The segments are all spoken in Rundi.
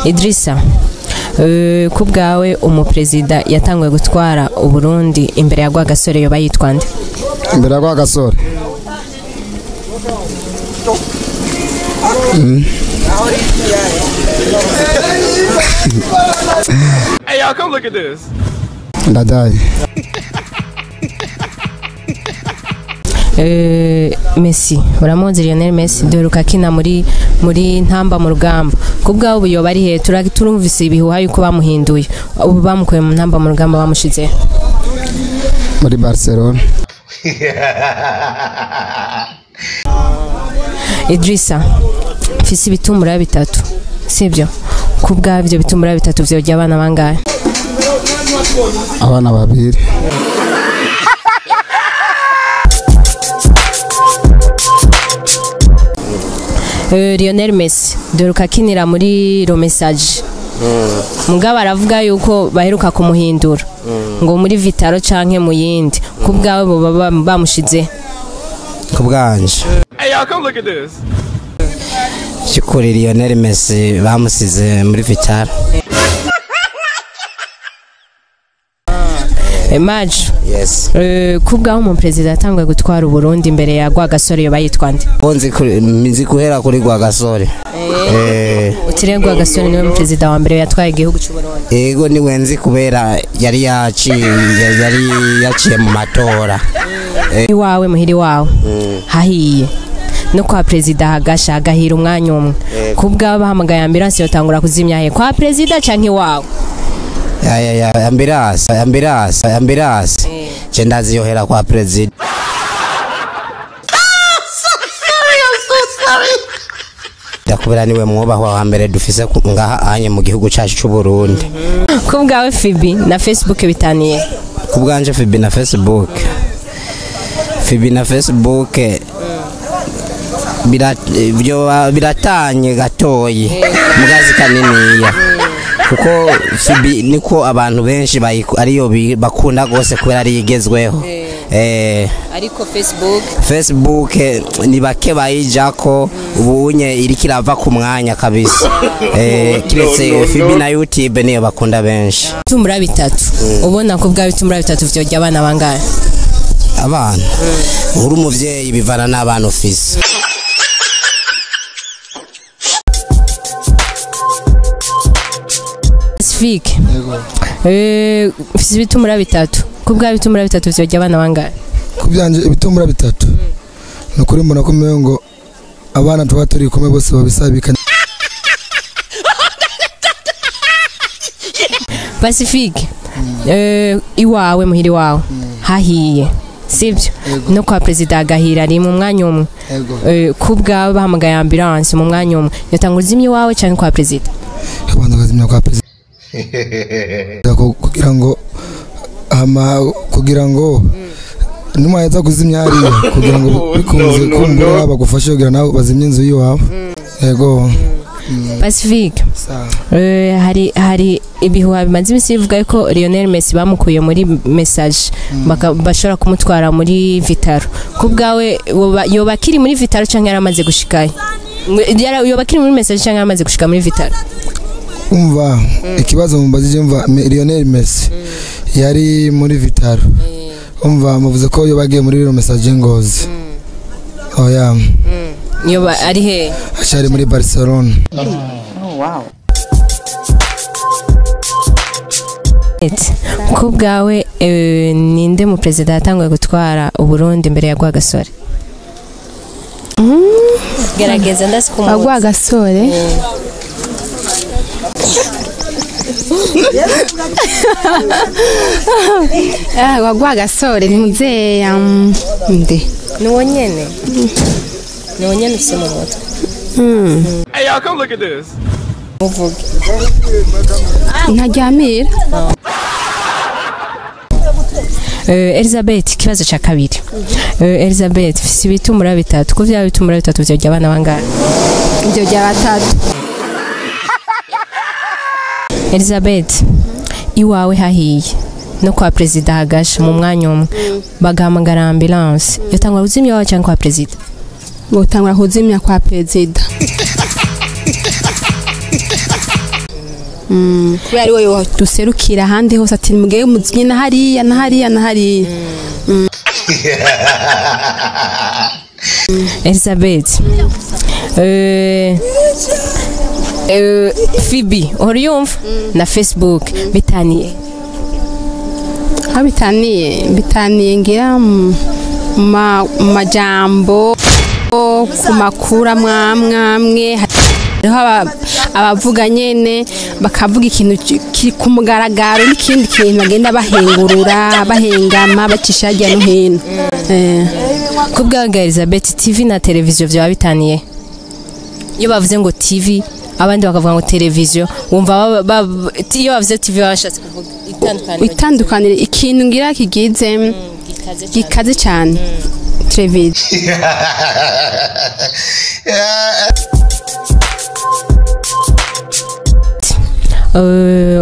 Idrissa ku bwawe umuperezida yatanguye gutwara Uburundi imbere ya Rwagasore yoba yitwa nde? Imbere ya Rwagasore Hey y'all, come look at this. Ndadaye. Messi, uramuzi Lionel Messi duheruka kina muri ntamba mu rugamba. Kubwa ubu yoba ari he turumvise ibihuha yuko bamuhinduye. Ubu bamukoye mu ntamba mu rugamba bamushize muri Barcelona. Idrissa, fisi bitumura bitatu. Sibyo? Kubwa ibyo bitumura bitatu vyojya abana bangahe? Abana babiri. Lionel Messi duheruka kinira muri Lo Message. Mugabo aravuga yuko baheruka kumuhindura ngo muri Vitaro canke mu yindi. Kubwawe bo bamushize kubwanje. Hey y'all, come look at this. Shukuri Lionel Messi bamusize muri Vitaro. Image. Yes. Kubwaho umuperezida yatanguye gutwara Uburundi imbere ya Rwagasore yoba yitwa nde? Nzi guhera kuri Rwagasore. Utire Rwagasore niwe umuperezida wa mbere yatwaye igihugu cy'u Burundi. Yego niwe nzi kubera yari yaciye mu matora. Iwawe muhiri wawe hahiye no kwa perezida hagasha agahira umwanya umwe. Kubwaho bahamagaye ambulance yotangura kuzimya he kwa perezida canke iwawe? Ambulance. Cendazi yohera kwa president. Dakubera niwe mwubahwa wa mbere dufise ngaha anye mu gihugu cyacu cy'u Burundi. Kubwawe Fibi na Facebook bitaniye? Kubwanje Fibi na Facebook biratanye gatoyi mugazi kaniniya kuko Fibi niko abantu benshi ariyo bakunda gose kubera ari igezweho. Ariko Facebook ni bake bayijako ubunye iri kirava ku mwanya kabisa. Kiretse Fibi na YouTube niyo bakunda benshi. Bitumura bitatu ubona ko bwa bitumura bitatu vyojya abana bangahe? Abana uri umuvyeyi bivana n'abana office. Pacifique. Fisi bitumura bitatu. Kubwa bitumura bitatu vyojya abana bangahe? Kubyanje ibitumura bitatu. Nukuri mbona ko ngo abana tuba turi kumwe bose babisabikanye. Pacifique. Iwawe muhiri wawe hahiye. Sibyo? No kwa perezida agahira ari mu mwanya umwe. Kubwa bahamagaye ambulance mu mwanya umwe. Yatangura zimye wawe cyane kwa perezida. Abantu bazimya kwa perezida. kugira ngo numa yaza kuzimya ari kugira ngo bikunze kumbura bagufashe kugira nawe bazimye inzu yiwawe. Yego. Pacifique. Hari ibihuha bimaze imisi bivuga ko Lionel Messi bamukuye muri Message bashobora kumutwara muri Vitaro. Kubwawe yoba kiri muri Vitaro canke yaramaze gushikaye? Yoba kiri muri Message canke yaramaze gushika muri Vitaro? Umva ikibazo mumbazije umva Lionel Messi yari muri Vitaro. Umva muvuze ko yobagiye muri Lo Message Ngozi. Oya. Yoba ari he? Ashari muri Barcelona. Oh wow. Kubwawe ninde mu president yatanguye gutwara Uburundi imbere ya Rwagasore? Gerageza ndasikumva. Rwagasore. Rwagasore muze nde? Nuwo nyene ufise mu mutwe. Hey y'all, come look at this. Muvuge. Ntajyamira. Elizabeth kibazo cha kabiri. Elizabeth fisi bitumura bitatu. Ko vya bitumura bitatu vyojya abana bangahe? Vyojya batatu. Elizabeth iwawe hahiye no kwa perezida hagasha mu mwanya umwe bagahamagara ambulance yatangwa kuzimya wawe cyangwa kwa perezida? Botangura kuzimya kwa perezida. kubera ari wowe duserukira ahandi hose ati mugeye muzinye na hariya na hariya na hariya Elizabeth Phoebe uriyumva na Facebook bitaniye bitaniye ngira majambo ku makura mwamwe abavuga nyene bakavuga ikintu ku mugaragaro n'ikindi kintu bagenda bahengurura bahengama bacisha hirya no hino kubwa Elizabeth TV na televiziyo byaba bitaniye iyo bavuze ngo TV abandi bakavuga ngo televiziyo wumva iyo bavuze TV bashatse kuvuga itandukanire ikintu ngira kigize gikaze cyane televiziyo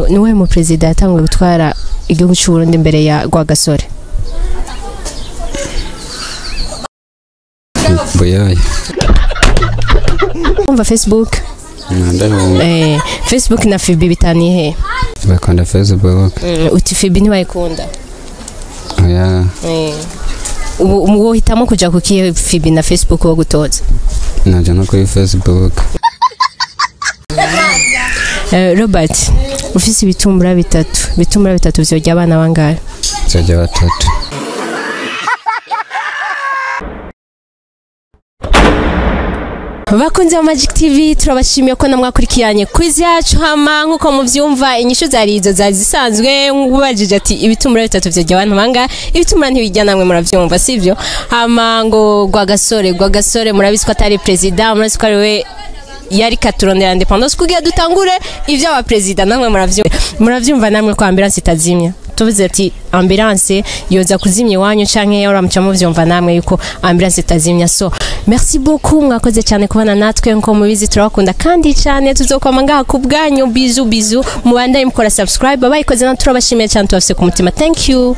niwe mu president yatanguye gutwara igihugu cy'u Burundi imbere ya Rwagasore Boyaye umva Facebook Facebook na Phoebe bitaniye he bakanda Facebook uti Phoebe ntibayikunda oya ubu hitamo kuja kukiye Phoebe na Facebook wo gutoza naje no kuri Facebook Robert ufise ibitumbura bitatu vyojya abana bangahe vyojya batatu bakunze wa Magic TV turabashimiye ko namwakurikiranye quiz yacu hama nkuko muvyumva inyishu zari izo zari zisanzwe ngubajije ati ibitumbura bitatu vyojya abantu bangahe ibitumbura ntibijya namwe muravyumva sivyo hama ngo Rwagasore murabizi ko atari president murabizi ko ari we yari katurondera independence kugira dutangure ivyo aba president namwe muravyumva namwe ko ambulance itazimya tuvuze ati ambulance yoza kuzimya wanyu canke yoramca muvyumva namwe yuko ambulance itazimya so merci beaucoup mwakoze cyane kubana natwe nko mubizi turabakunda kandi cyane tuzokoma ngaha kubwanyu bizu mubandanye mukora subscribe bayikoze na turabashimiye cyane tubafise ku mutima thank you